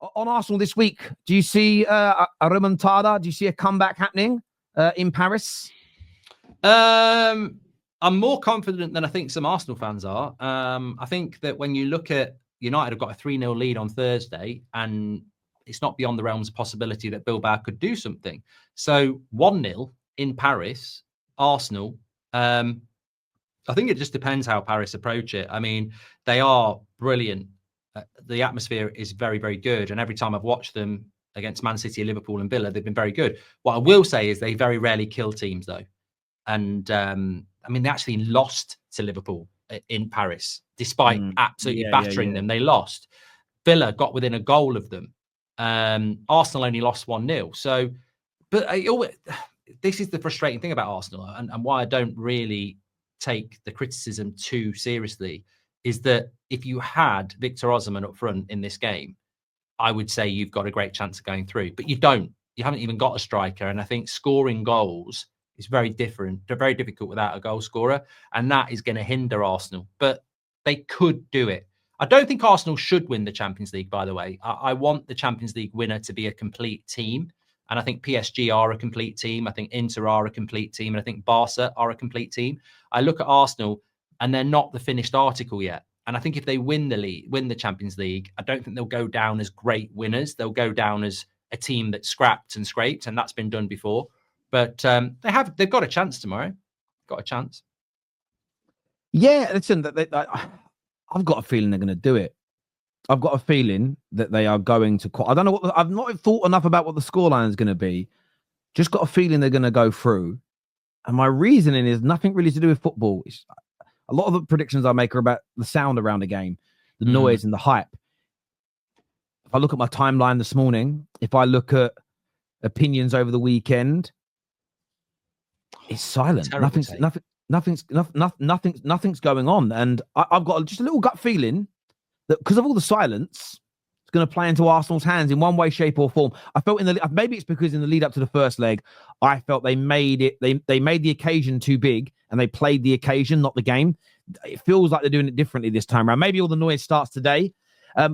On Arsenal this week, do you see a remontada? Do you see a comeback happening in Paris? I'm more confident than I think some Arsenal fans are. I think that when you look at United have got a 3-0 lead on Thursday, and it's not beyond the realms of possibility that Bilbao could do something. So 1-0 in Paris, Arsenal. I think it just depends how Paris approach it. I mean, they are brilliant. The atmosphere is very, very good. And every time I've watched them against Man City, Liverpool and Villa, they've been very good. What I will say is they very rarely kill teams, though. And I mean, they actually lost to Liverpool in Paris, despite absolutely battering them. They lost. Villa got within a goal of them. Arsenal only lost 1-0. So, but this is the frustrating thing about Arsenal, and why I don't really take the criticism too seriously, is that if you had Victor Osimhen up front in this game, I would say you've got a great chance of going through. But you don't. You haven't even got a striker. And I think scoring goals is very different. They're very difficult without a goal scorer. And that is going to hinder Arsenal. But they could do it. I don't think Arsenal should win the Champions League, by the way. I want the Champions League winner to be a complete team. And I think PSG are a complete team. I think Inter are a complete team. And I think Barca are a complete team. I look at Arsenal and they're not the finished article yet. And I think if they win the Champions League, I don't think they'll go down as great winners. They'll go down as a team that scrapped and scraped, and that's been done before. But they've got a chance tomorrow. Got a chance. Yeah, listen, I've got a feeling they're going to do it. I've got a feeling that they are going to. I don't know what. I've not thought enough about what the scoreline is going to be. Just got a feeling they're going to go through. And my reasoning is nothing really to do with football. A lot of the predictions I make are about the sound around the game, the noise and the hype. If I look at my timeline this morning, if I look at opinions over the weekend, it's silent. Nothing's going on. And I've got just a little gut feeling that because of all the silence, it's going to play into Arsenal's hands in one way, shape, or form. I felt maybe it's because in the lead up to the first leg, I felt they made it. They made the occasion too big, and they played the occasion, not the game. It feels like they're doing it differently this time around. Maybe all the noise starts today.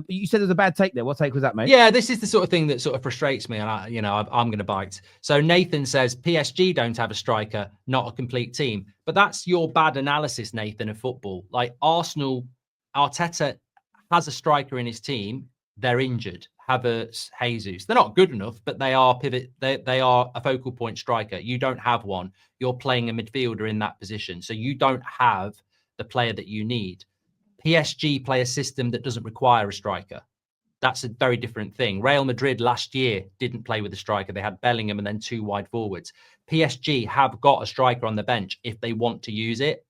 You said there's a bad take there. What take was that, mate? Yeah, this is the sort of thing that sort of frustrates me, and I'm going to bite. So Nathan says PSG don't have a striker, not a complete team. But that's your bad analysis, Nathan, of football. Like Arsenal, Arteta has a striker in his team. They're injured. Havertz, Jesus. They're not good enough, but they are pivot. They are a focal point striker. You don't have one. You're playing a midfielder in that position. So you don't have the player that you need. PSG play a system that doesn't require a striker. That's a very different thing. Real Madrid last year didn't play with a striker. They had Bellingham and then two wide forwards. PSG have got a striker on the bench if they want to use it.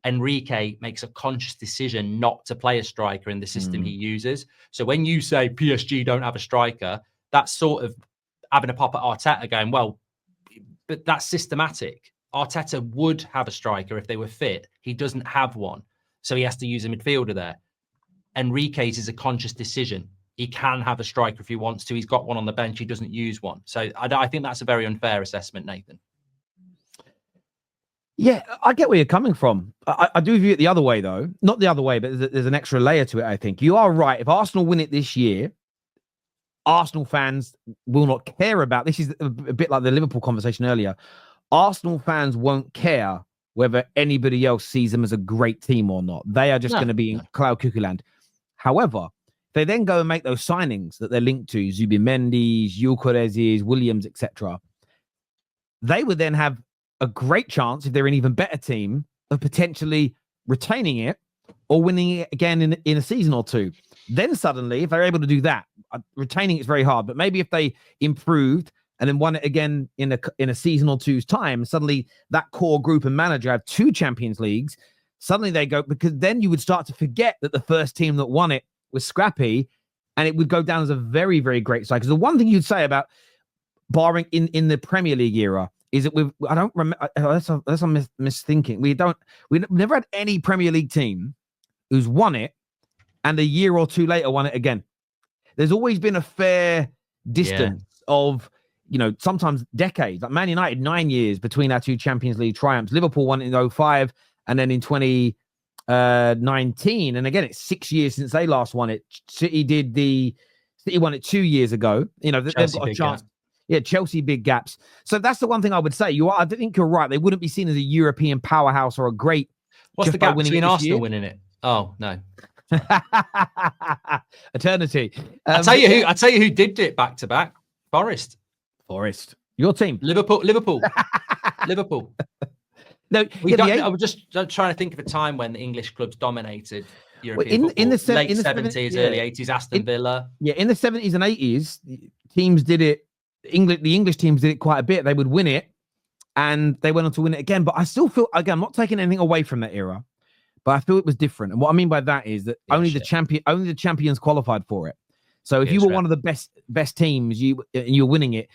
Enrique makes a conscious decision not to play a striker in the system he uses. So when you say PSG don't have a striker, that's sort of having a pop at Arteta going, well, but that's systematic. Arteta would have a striker if they were fit. He doesn't have one. So he has to use a midfielder there. Enrique's is a conscious decision. He can have a striker if he wants to. He's got one on the bench. He doesn't use one. So I think that's a very unfair assessment, Nathan. Yeah, I get where you're coming from. I do view it the other way, though. Not the other way, but there's an extra layer to it, I think. You are right. If Arsenal win it this year, Arsenal fans will not care about... This is a bit like the Liverpool conversation earlier. Arsenal fans won't care whether anybody else sees them as a great team or not. They are just going to be in cloud cuckoo land. However, they then go and make those signings that they're linked to, Zubimendi, Gyökeres, Williams, etc. They would then have a great chance, if they're an even better team, of potentially retaining it or winning it again in a season or two. Then suddenly, if they're able to do that, retaining it's very hard, but maybe if they improved and then won it again in a season or two's time, suddenly that core group and manager have two Champions Leagues, suddenly they go, because then you would start to forget that the first team that won it was scrappy, and it would go down as a very, very great side. Because the one thing you'd say about barring in the Premier League era is that I don't remember, that's a misthinking. We've never had any Premier League team who's won it and a year or two later won it again. There's always been a fair distance of, sometimes decades. Like Man United, 9 years between our two Champions League triumphs. Liverpool won it in 2005 and then in 2019. And again, it's 6 years since they last won it. City did the City won it 2 years ago. You know, they've got a chance. Gap. Yeah, Chelsea, big gaps. So that's the one thing I would say. I think you're right. They wouldn't be seen as a European powerhouse or a great. What's the gap between Arsenal winning it? Oh, no. Eternity. I tell you who did it back to back. Forest. Your team. Liverpool. Liverpool. No, I was just trying to think of a time when the English clubs dominated European football. In the late 70s, early 80s, Aston Villa. Yeah, in the 70s and 80s, teams did it. The English teams did it quite a bit. They would win it, and they went on to win it again. But I still feel, again, I'm not taking anything away from that era, but I feel it was different. And what I mean by that is that only the champions qualified for it. So if you were one of the best teams, you were winning it.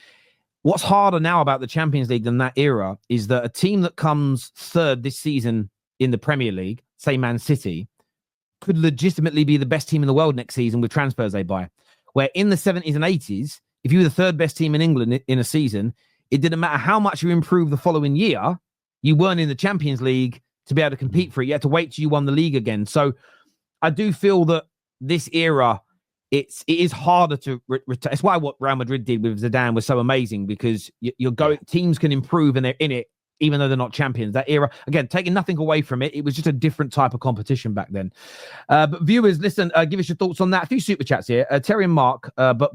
What's harder now about the Champions League than that era is that a team that comes third this season in the Premier League, say Man City, could legitimately be the best team in the world next season with transfers they buy. Where in the 70s and 80s, if you were the third best team in England in a season, it didn't matter how much you improved the following year, you weren't in the Champions League to be able to compete for it. You had to wait till you won the league again. So I do feel that this era, it is harder to return. It's why what Real Madrid did with Zidane was so amazing, because teams can improve and they're in it, even though they're not champions. That era, again, taking nothing away from it, it was just a different type of competition back then. But viewers, listen, give us your thoughts on that. A few super chats here. Terry and Mark, but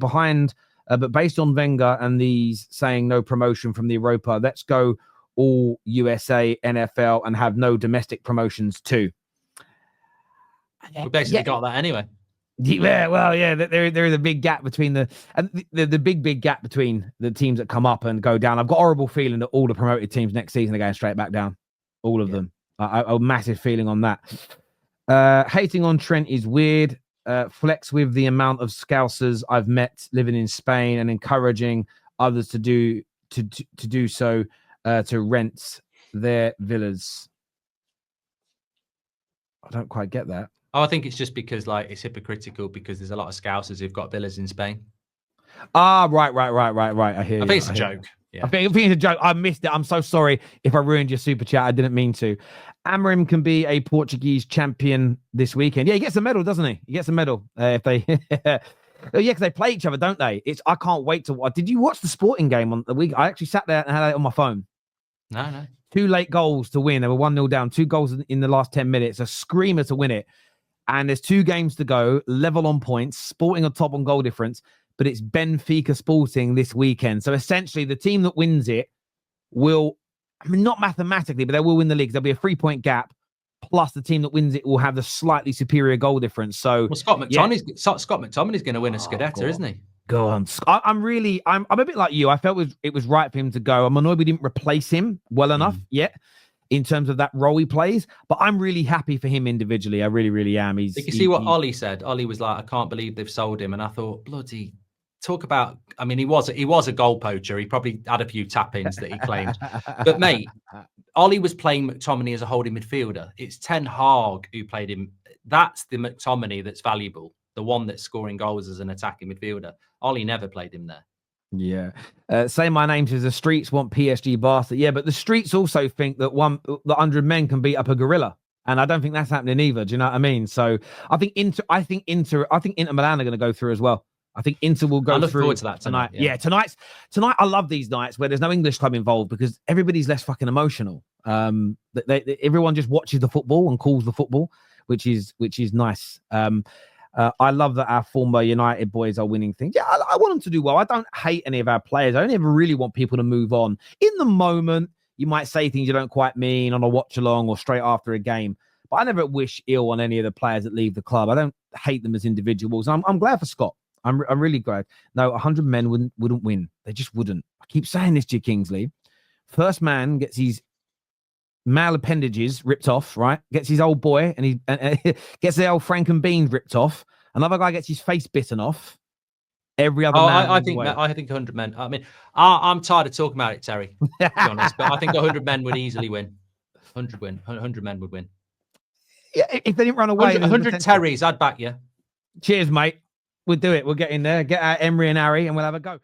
based on Wenger and these saying no promotion from the Europa, let's go all USA, NFL, and have no domestic promotions too. We basically got that anyway. Yeah, well, yeah, there is a big gap between the big gap between the teams that come up and go down. I've got a horrible feeling that all the promoted teams next season are going straight back down. All of them. A massive feeling on that. Hating on Trent is weird. Flex with the amount of Scousers I've met living in Spain and encouraging others to do so to rent their villas. I don't quite get that. Oh, I think it's just because it's hypocritical because there's a lot of Scousers who've got villas in Spain. Ah, right. I hear you. I think it's a joke. Yeah. I think it's a joke. I missed it. I'm so sorry if I ruined your super chat. I didn't mean to. Amorim can be a Portuguese champion this weekend. Yeah, he gets a medal, doesn't he? He gets a medal if they. Because they play each other, don't they? I can't wait to watch. Did you watch the Sporting game on the week? I actually sat there and had it on my phone. No. 2 late goals to win. They were 1-0 down. 2 goals in the last 10 minutes. A screamer to win it. And there's 2 games to go, level on points, Sporting on top on goal difference, but it's Benfica Sporting this weekend. So essentially, the team that wins it will, not mathematically, but they will win the league. There'll be a 3-point gap, plus the team that wins it will have the slightly superior goal difference. So, Scott McTominay's going to win a Scudetto, isn't he? Go on. I'm a bit like you. I felt it was right for him to go. I'm annoyed we didn't replace him well enough yet, in terms of that role he plays, but I'm really happy for him individually. I really, really am. You can see what Ollie said. Ollie was like, I can't believe they've sold him. And I thought, bloody, talk about, he was a goal poacher. He probably had a few tap-ins that he claimed. But mate, Ollie was playing McTominay as a holding midfielder. It's Ten Hag who played him. That's the McTominay that's valuable. The one that's scoring goals as an attacking midfielder. Ollie never played him there. Yeah. Say my name to the streets want PSG bastard. Yeah, but the streets also think that the 100 men can beat up a gorilla. And I don't think that's happening either. Do you know what I mean? So I think Inter Milan are going to go through as well. I think Inter will go through. I look forward to that tonight. Yeah, tonight I love these nights where there's no English club involved because everybody's less fucking emotional. Everyone just watches the football and calls the football, which is nice. I love that our former United boys are winning things. Yeah, I want them to do well. I don't hate any of our players. I only ever really want people to move on. In the moment, you might say things you don't quite mean on a watch along or straight after a game. But I never wish ill on any of the players that leave the club. I don't hate them as individuals. I'm glad for Scott. I'm really glad. No, 100 men wouldn't win. They just wouldn't. I keep saying this to you, Kingsley. First man gets his male appendages ripped off, right? Gets his old boy and he gets the old Frank and Beans ripped off. Another guy gets his face bitten off. Every other man. I think 100 men. I'm tired of talking about it, Terry. To be honest, but I think 100 men would easily win. 100 men would win. Yeah, if they didn't run away. 100 Terrys, I'd back you. Cheers, mate. We'll do it. We'll get in there, get out Emery and Harry, and we'll have a go.